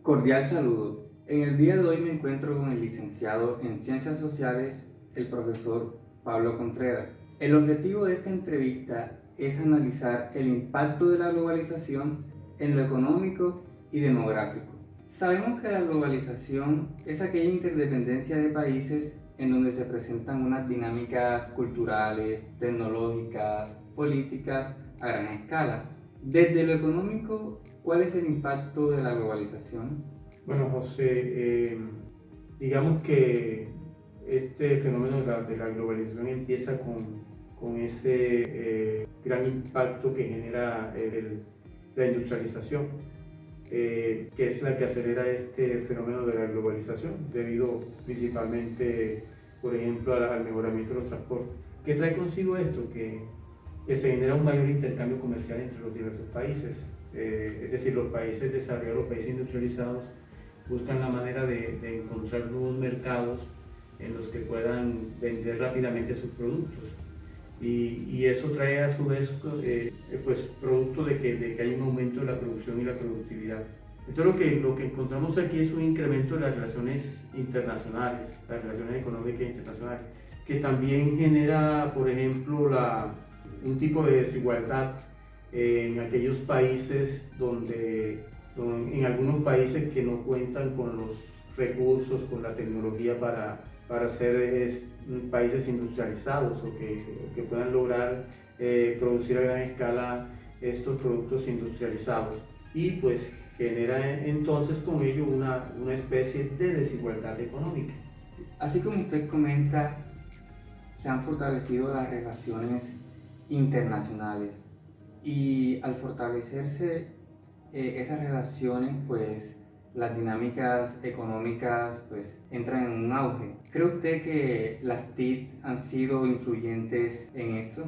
Cordial saludo. En el día de hoy me encuentro con el licenciado en Ciencias Sociales, el profesor Pablo Contreras. El objetivo de esta entrevista es analizar el impacto de la globalización en lo económico y demográfico. Sabemos que la globalización es aquella interdependencia de países en donde se presentan unas dinámicas culturales, tecnológicas, políticas a gran escala. Desde lo económico, ¿cuál es el impacto de la globalización? Bueno, José, digamos que este fenómeno de la globalización empieza con ese gran impacto que genera la industrialización, que es la que acelera este fenómeno de la globalización, debido principalmente, por ejemplo, al mejoramiento de los transportes. ¿Qué trae consigo esto? Que se genera un mayor intercambio comercial entre los diversos países, es decir, los países desarrollados, los países industrializados, buscan la manera de encontrar nuevos mercados en los que puedan vender rápidamente sus productos. Y eso trae a su vez pues, producto de que hay un aumento de la producción y la productividad. Entonces lo que encontramos aquí es un incremento de las relaciones internacionales, las relaciones económicas internacionales, que también genera, por ejemplo, un tipo de desigualdad en aquellos países en algunos países que no cuentan con los recursos, con la tecnología para ser países industrializados o que puedan lograr producir a gran escala estos productos industrializados. Y pues genera entonces con ello una especie de desigualdad económica. Así como usted comenta, se han fortalecido las relaciones internacionales y al fortalecerse esas relaciones, pues las dinámicas económicas pues entran en un auge. ¿Cree usted que las TIC han sido influyentes en esto?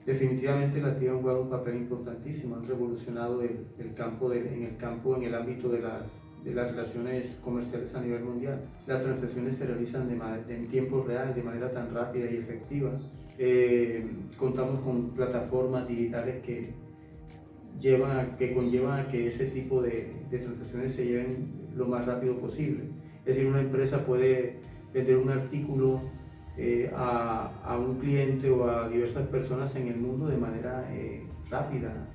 Definitivamente las TIC han jugado un papel importantísimo, han revolucionado en el ámbito de las relaciones comerciales a nivel mundial. Las transacciones se realizan en tiempo real, de manera tan rápida y efectiva. Contamos con plataformas digitales que conllevan a que ese tipo de transacciones se lleven lo más rápido posible. Es decir, una empresa puede vender un artículo a un cliente o a diversas personas en el mundo de manera rápida.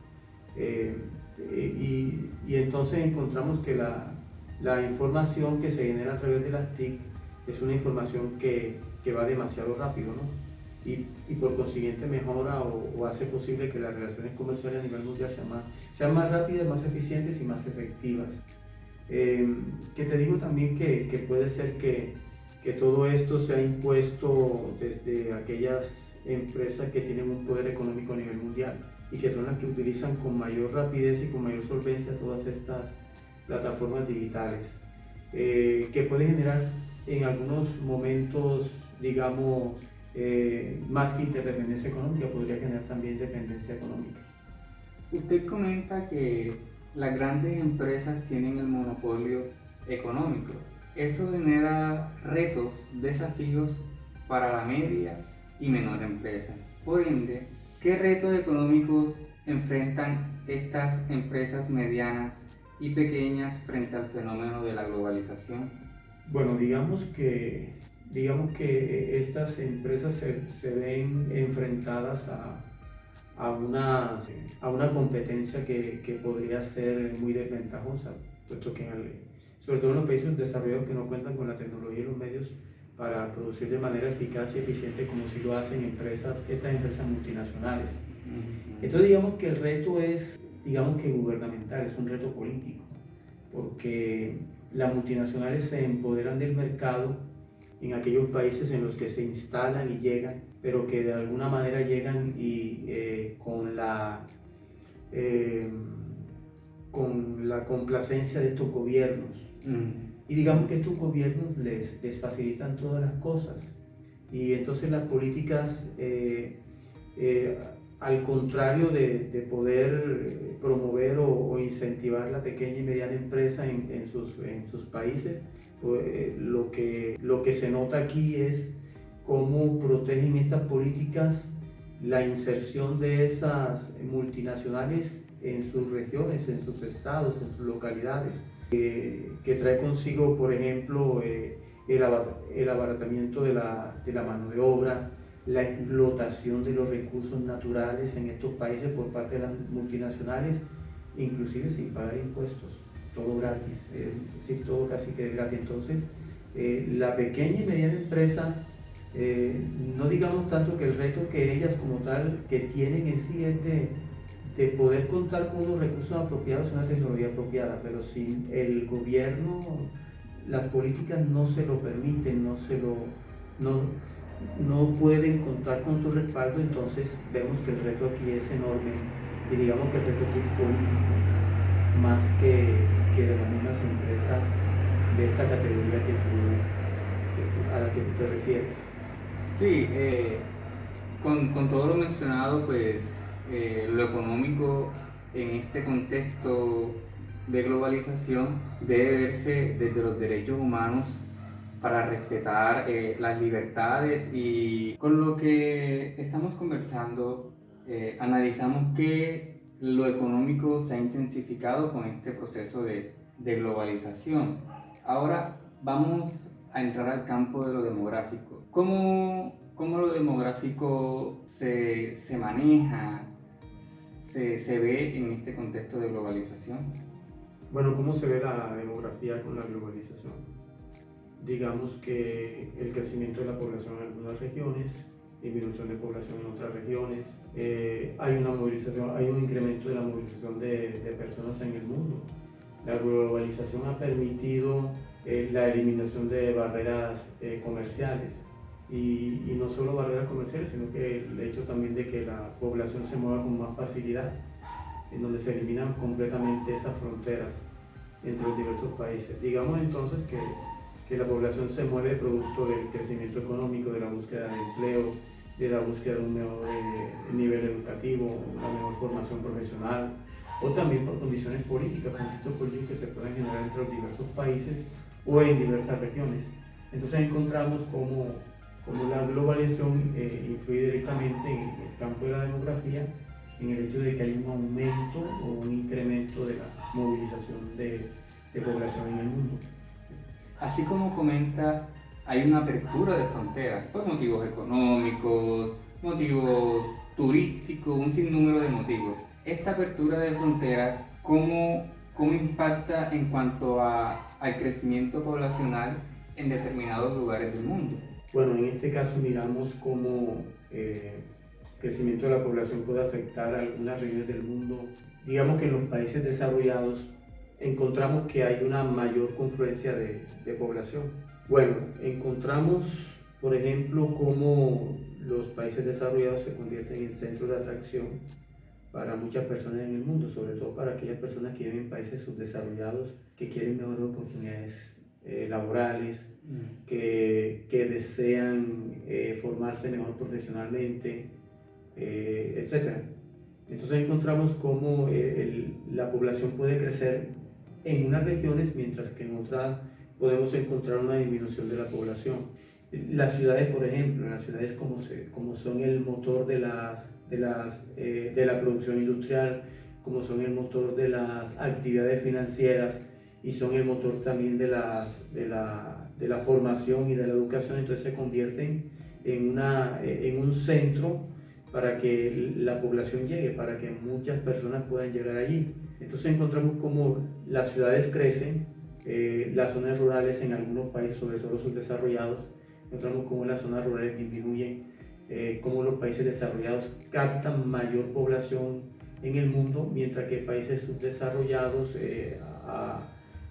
Y entonces encontramos que la información que se genera a través de las TIC es una información que va demasiado rápido, ¿no? Y por consiguiente mejora o hace posible que las relaciones comerciales a nivel mundial sean más rápidas, más eficientes y más efectivas. Que te digo también que puede ser que todo esto se ha impuesto desde aquellas empresas que tienen un poder económico a nivel mundial y que son las que utilizan con mayor rapidez y con mayor solvencia todas estas plataformas digitales, que pueden generar en algunos momentos, digamos, más que interdependencia económica, podría generar también dependencia económica. Usted comenta que las grandes empresas tienen el monopolio económico. Eso genera retos, desafíos para la media y menor empresa. Por ende, ¿qué retos económicos enfrentan estas empresas medianas y pequeñas frente al fenómeno de la globalización? Bueno, digamos que estas empresas se ven enfrentadas a una competencia que podría ser muy desventajosa, puesto que sobre todo en los países desarrollados que no cuentan con la tecnología y los medios para producir de manera eficaz y eficiente como si lo hacen estas empresas multinacionales. Entonces digamos que el reto es, digamos que gubernamental, es un reto político, porque las multinacionales se empoderan del mercado en aquellos países en los que se instalan y llegan, pero que de alguna manera llegan y con la complacencia de estos gobiernos. Y digamos que estos gobiernos les facilitan todas las cosas. Y entonces las políticas, al contrario de poder promover o incentivar la pequeña y mediana empresa en sus países, pues, lo que se nota aquí es cómo protegen estas políticas la inserción de esas multinacionales en sus regiones, en sus estados, en sus localidades, que trae consigo, por ejemplo, el abaratamiento de la mano de obra, la explotación de los recursos naturales en estos países por parte de las multinacionales, inclusive sin pagar impuestos, todo gratis, es decir, todo casi que gratis. Entonces, la pequeña y mediana empresa, no digamos tanto que el reto que ellas como tal que tienen en sí es de poder contar con unos recursos apropiados, una tecnología apropiada, pero si el gobierno, las políticas no se lo permiten, no pueden contar con su respaldo, entonces vemos que el reto aquí es enorme y digamos que el reto aquí es político, más que de las mismas empresas de esta categoría a la que tú te refieres. Sí, con todo lo mencionado, pues lo económico en este contexto de globalización debe verse desde los derechos humanos para respetar las libertades, y con lo que estamos conversando analizamos que lo económico se ha intensificado con este proceso de globalización. Ahora vamos a entrar al campo de lo demográfico. ¿Cómo lo demográfico se maneja, se ve en este contexto de globalización? Bueno, ¿cómo se ve la demografía con la globalización? Digamos que el crecimiento de la población en algunas regiones, disminución de población en otras regiones, hay una movilización, hay un incremento de la movilización de personas en el mundo. La globalización ha permitido la eliminación de barreras comerciales y no solo barreras comerciales, sino que el hecho también de que la población se mueva con más facilidad, en donde se eliminan completamente esas fronteras entre los diversos países. Digamos entonces que la población se mueve producto del crecimiento económico, de la búsqueda de empleo, de la búsqueda de un mejor nivel educativo, una mejor formación profesional, o también por condiciones políticas, conflictos políticos que se pueden generar entre los diversos países o en diversas regiones. Entonces encontramos cómo la globalización influye directamente en el campo de la demografía, en el hecho de que hay un aumento o un incremento de la movilización de población en el mundo. Así como comenta, hay una apertura de fronteras por motivos económicos, motivos turísticos, un sinnúmero de motivos. Esta apertura de fronteras, ¿cómo impacta en cuanto al crecimiento poblacional en determinados lugares del mundo? Bueno, en este caso miramos cómo el crecimiento de la población puede afectar a algunas regiones del mundo. Digamos que en los países desarrollados encontramos que hay una mayor confluencia de población. Bueno, encontramos, por ejemplo, cómo los países desarrollados se convierten en centros de atracción para muchas personas en el mundo, sobre todo para aquellas personas que viven en países subdesarrollados, que quieren mejores oportunidades laborales, que desean formarse mejor profesionalmente, etc. Entonces encontramos cómo la población puede crecer en unas regiones, mientras que en otras podemos encontrar una disminución de la población. Las ciudades, por ejemplo, las ciudades como son el motor de la producción industrial, como son el motor de las actividades financieras y son el motor también de la formación y de la educación, entonces se convierten en un centro para que la población llegue, para que muchas personas puedan llegar allí. Entonces encontramos cómo las ciudades crecen, las zonas rurales en algunos países, sobre todo los subdesarrollados, encontramos cómo las zonas rurales disminuyen, cómo los países desarrollados captan mayor población en el mundo, mientras que países subdesarrollados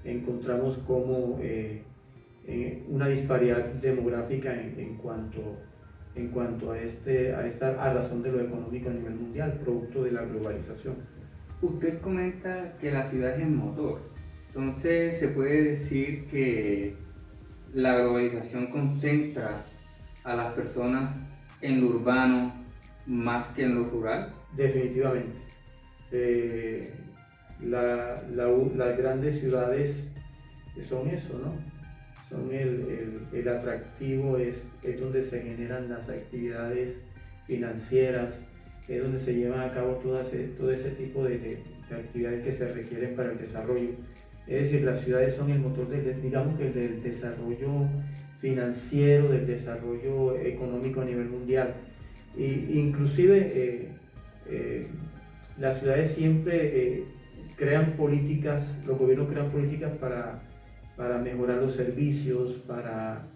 encontramos como una disparidad demográfica en cuanto a razón de lo económico a nivel mundial, producto de la globalización. Usted comenta que la ciudad es el motor, entonces se puede decir que la globalización concentra a las personas en lo urbano más que en lo rural. Definitivamente. Las grandes ciudades son eso, ¿no? Son el atractivo, es donde se generan las actividades financieras, es donde se llevan a cabo todo ese tipo de actividades que se requieren para el desarrollo. Es decir, las ciudades son el motor digamos que del desarrollo financiero, del desarrollo económico a nivel mundial. Inclusive las ciudades siempre crean políticas, los gobiernos crean políticas para mejorar los servicios, para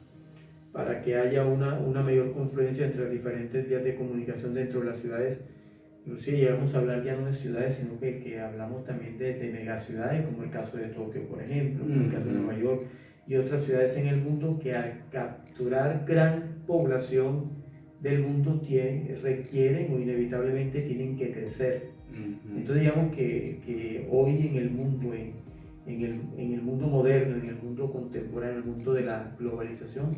que haya una mayor confluencia entre las diferentes vías de comunicación dentro de las ciudades. Inclusive llegamos a hablar ya no de ciudades, sino que hablamos también de megaciudades, como el caso de Tokio, por ejemplo, como el caso de Nueva York y otras ciudades en el mundo que al capturar gran población del mundo requieren o inevitablemente tienen que crecer. Entonces digamos que hoy en el mundo, en el mundo moderno, en el mundo contemporáneo, en el mundo de la globalización,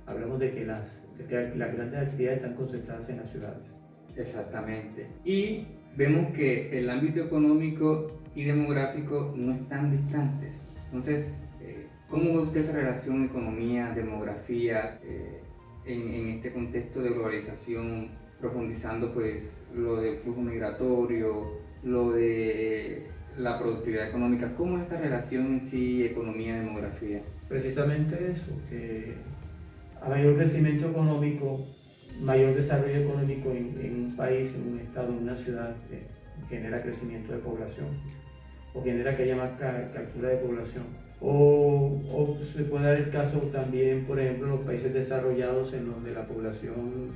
hablamos de que las grandes actividades están concentradas en las ciudades. Exactamente. Y vemos que el ámbito económico y demográfico no están distantes. Entonces, ¿cómo ve usted esa relación economía-demografía en este contexto de globalización, profundizando pues lo del flujo migratorio, lo de la productividad económica? ¿Cómo es esa relación en sí, economía-demografía? Precisamente eso, que a mayor crecimiento económico, mayor desarrollo económico en un país, en un estado, en una ciudad, genera crecimiento de población o genera que haya más captura de población. O se puede dar el caso también, por ejemplo, en los países desarrollados en donde la población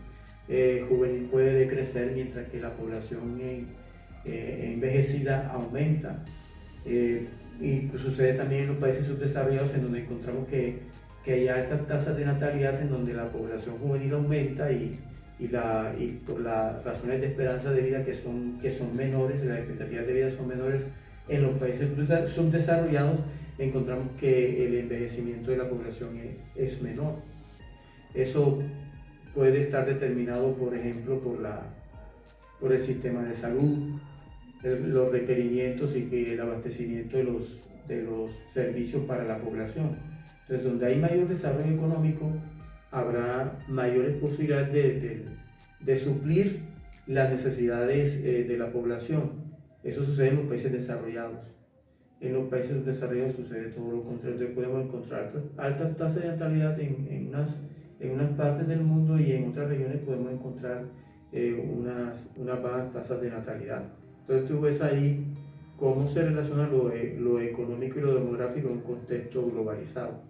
juvenil puede decrecer mientras que la población envejecida aumenta. Y sucede también en los países subdesarrollados en donde encontramos que hay altas tasas de natalidad en donde la población juvenil aumenta y por las razones de esperanza de vida que son menores, las expectativas de vida son menores en los países subdesarrollados, encontramos que el envejecimiento de la población es menor. Eso puede estar determinado, por ejemplo, por el sistema de salud, los requerimientos y el abastecimiento de los servicios para la población. Entonces, donde hay mayor desarrollo económico, habrá mayores posibilidades de suplir las necesidades de la población. Eso sucede en los países desarrollados. En los países subdesarrollados sucede todo lo contrario. Entonces podemos encontrar altas tasas de natalidad en unas partes del mundo y en otras regiones podemos encontrar unas bajas tasas de natalidad. Entonces tú ves ahí cómo se relaciona lo económico y lo demográfico en un contexto globalizado.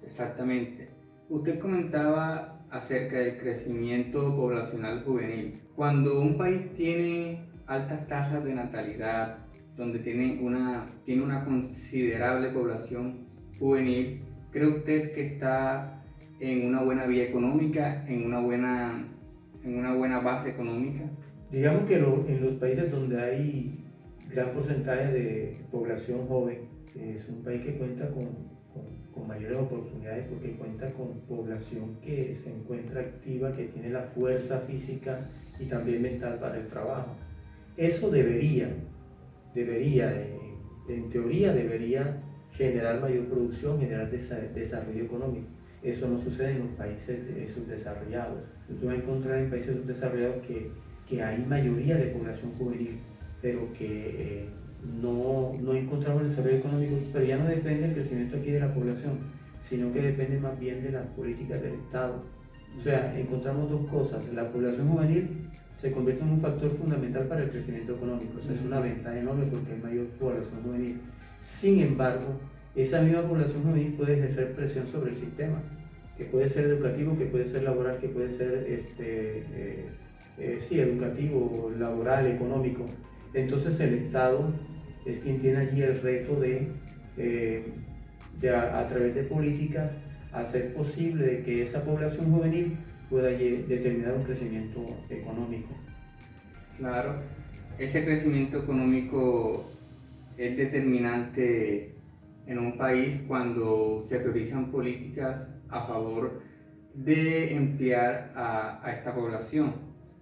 Exactamente. Usted comentaba acerca del crecimiento poblacional juvenil. Cuando un país tiene altas tasas de natalidad, donde tiene una considerable población juvenil, ¿cree usted que está en una buena vía económica, en una buena base económica? Digamos que en los países donde hay gran porcentaje de población joven, es un país que cuenta con mayores oportunidades porque cuenta con población que se encuentra activa, que tiene la fuerza física y también mental para el trabajo. Eso debería, en teoría debería generar mayor producción, generar desarrollo económico. Eso no sucede en los países subdesarrollados. Tú vas a encontrar en países subdesarrollados que hay mayoría de población juvenil, pero que no encontramos el desarrollo económico, pero ya no depende del crecimiento aquí de la población, sino que depende más bien de las políticas del Estado. O sea, encontramos dos cosas: la población juvenil se convierte en un factor fundamental para el crecimiento económico, o sea, es una ventaja enorme porque hay mayor población juvenil. Sin embargo, esa misma población juvenil puede ejercer presión sobre el sistema, que puede ser educativo, que puede ser laboral, que puede ser educativo, laboral, económico. Entonces el Estado es quien tiene allí el reto a través de políticas, hacer posible que esa población juvenil pueda determinar un crecimiento económico. Claro, ese crecimiento económico es determinante en un país cuando se priorizan políticas a favor de emplear a esta población.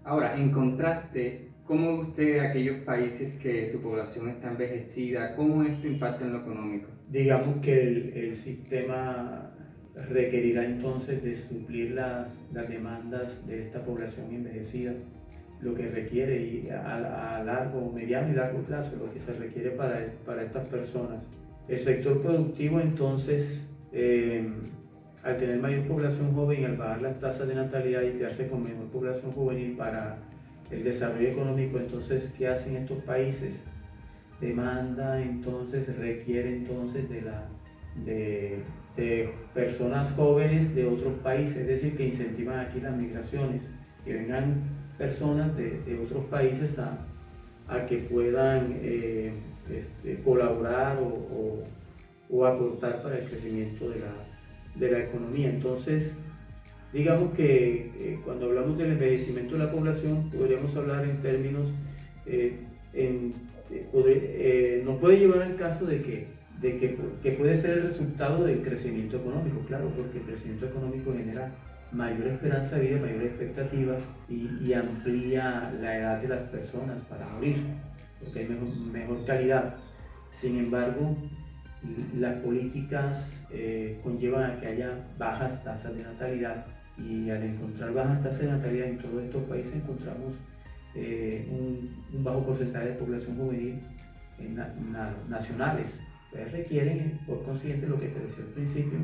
Ahora, en contraste, ¿cómo ve usted aquellos países que su población está envejecida? ¿Cómo esto impacta en lo económico? Digamos que el sistema requerirá entonces de suplir las demandas de esta población envejecida, lo que requiere a largo, mediano y largo plazo, lo que se requiere para estas personas El sector productivo entonces, al tener mayor población joven y al bajar las tasas de natalidad y quedarse con menor población juvenil para el desarrollo económico, entonces, ¿qué hacen estos países? Demanda entonces, requiere entonces de personas jóvenes de otros países, es decir, que incentivan aquí las migraciones, que vengan personas de otros países a que puedan colaborar o aportar para el crecimiento de la economía. Entonces, digamos que cuando hablamos del envejecimiento de la población, podríamos hablar en términos, nos puede llevar al caso de que puede ser el resultado del crecimiento económico, claro, porque el crecimiento económico genera mayor esperanza de vida, mayor expectativa y amplía la edad de las personas para morir, porque hay mejor calidad. Sin embargo, las políticas conllevan a que haya bajas tasas de natalidad, y al encontrar bajas tasas de natalidad en todos estos países encontramos un bajo porcentaje de población juvenil nacionales. Entonces requieren, por consiguiente, lo que te decía al principio,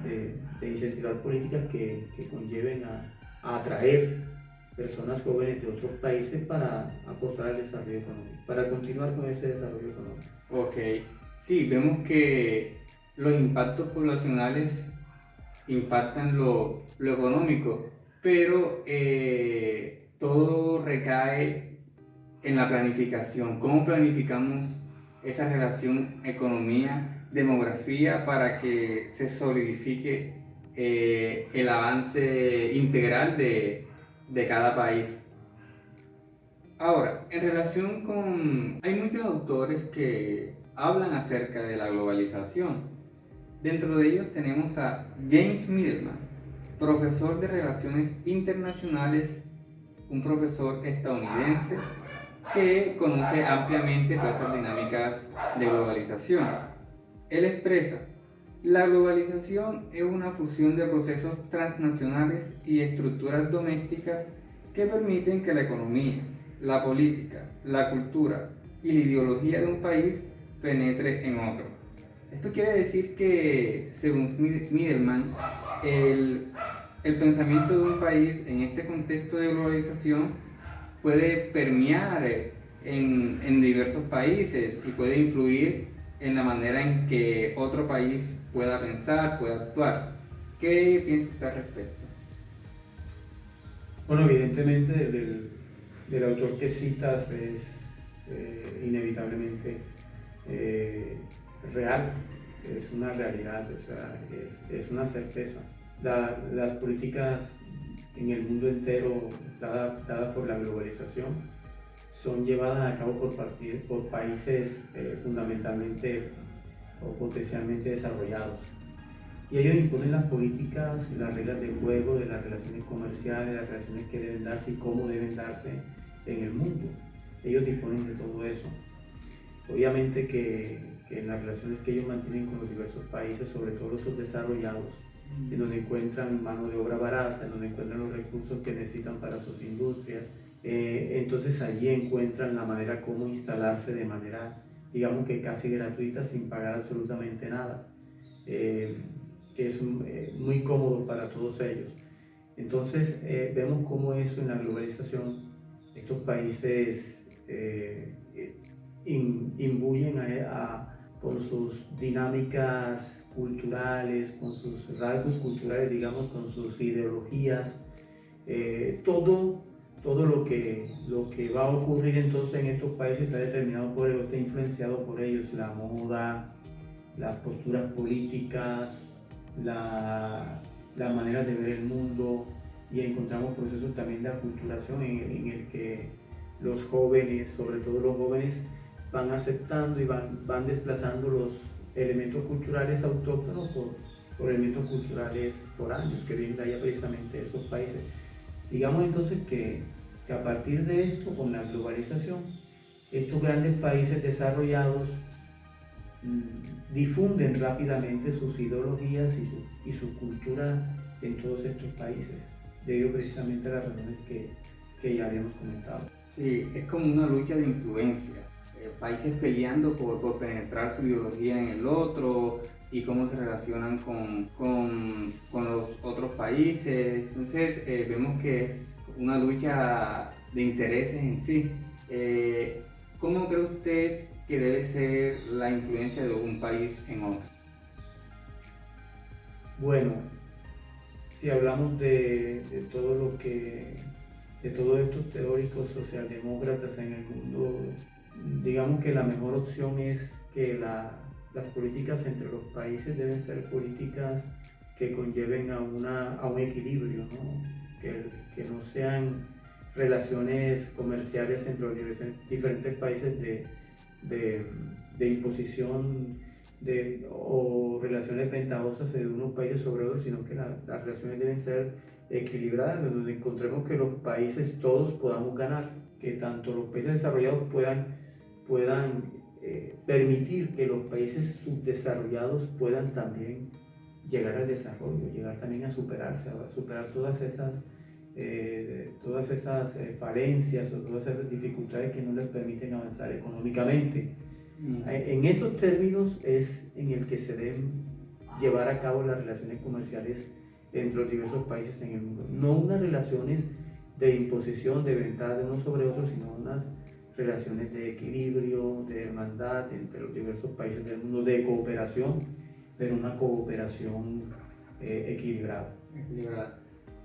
de incentivar políticas que conlleven a atraer personas jóvenes de otros países para aportar al desarrollo económico, para continuar con ese desarrollo económico. Ok, sí, vemos que los impactos poblacionales impactan lo económico, pero todo recae en la planificación. ¿Cómo planificamos esa relación economía-demografía para que se solidifique el avance integral de cada país? Ahora, en relación con... Hay muchos autores que hablan acerca de la globalización. Dentro de ellos tenemos a James Middleman, profesor de Relaciones Internacionales, un profesor estadounidense que conoce ampliamente todas estas dinámicas de globalización. Él expresa: la globalización es una fusión de procesos transnacionales y estructuras domésticas que permiten que la economía, la política, la cultura y la ideología de un país penetre en otro. Esto quiere decir que, según Middleman, el pensamiento de un país en este contexto de globalización puede permear en diversos países y puede influir en la manera en que otro país pueda pensar, pueda actuar. ¿Qué piensa usted al respecto? Bueno, evidentemente del autor que citas es inevitablemente real, es una realidad, o sea, es una certeza. Las políticas en el mundo entero dadas por la globalización son llevadas a cabo por países fundamentalmente o potencialmente desarrollados. Y ellos imponen las políticas, las reglas de juego de las relaciones comerciales, las relaciones que deben darse y cómo deben darse en el mundo. Ellos disponen de todo eso. Obviamente que en las relaciones que ellos mantienen con los diversos países, sobre todo los subdesarrollados, en donde encuentran mano de obra barata, en donde encuentran los recursos que necesitan para sus industrias, entonces allí encuentran la manera como instalarse de manera, digamos que casi gratuita, sin pagar absolutamente nada, que es muy cómodo para todos ellos. Entonces vemos cómo eso en la globalización, estos países imbuyen con sus dinámicas culturales, con sus rasgos culturales, digamos, con sus ideologías, todo lo que va a ocurrir entonces en estos países está determinado por ellos, está influenciado por ellos, la moda, las posturas políticas, la manera de ver el mundo, y encontramos procesos también de aculturación en el que los jóvenes, sobre todo los jóvenes, van aceptando y van desplazando los elementos culturales autóctonos por elementos culturales foráneos que vienen de allá precisamente de esos países. Digamos entonces que a partir de esto, con la globalización, estos grandes países desarrollados difunden rápidamente sus ideologías y su cultura en todos estos países, debido precisamente a las razones que ya habíamos comentado. Sí, es como una lucha de influencia países peleando por penetrar su ideología en el otro y cómo se relacionan con los otros países. Entonces vemos que es una lucha de intereses en sí. ¿Cómo cree usted que debe ser la influencia de un país en otro? Bueno, si hablamos de todo lo que, de todos estos teóricos socialdemócratas en el mundo, digamos que la mejor opción es que las políticas entre los países deben ser políticas que conlleven a un equilibrio, ¿no? Que no sean relaciones comerciales entre los diferentes países de imposición o relaciones ventajosas de unos países sobre otros, sino que las relaciones deben ser equilibradas, donde encontremos que los países todos podamos ganar, que tanto los países desarrollados puedan permitir que los países subdesarrollados puedan también llegar al desarrollo, llegar también a superarse, a superar todas esas falencias o todas esas dificultades que no les permiten avanzar económicamente. En esos términos es en el que se deben llevar a cabo las relaciones comerciales entre los diversos países en el mundo. No unas relaciones de imposición, de ventaja de unos sobre otros, sino unas relaciones de equilibrio, de hermandad entre los diversos países del mundo, de cooperación, pero una cooperación equilibrada.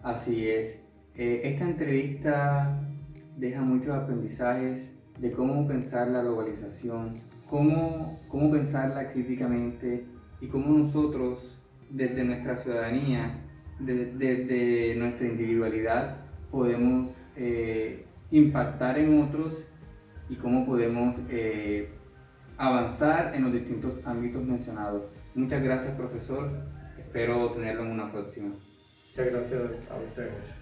Así es. Esta entrevista deja muchos aprendizajes de cómo pensar la globalización, cómo pensarla críticamente y cómo nosotros, desde nuestra ciudadanía, desde nuestra individualidad, podemos impactar en otros y cómo podemos avanzar en los distintos ámbitos mencionados. Muchas gracias, profesor. Espero tenerlo en una próxima. Muchas gracias a ustedes.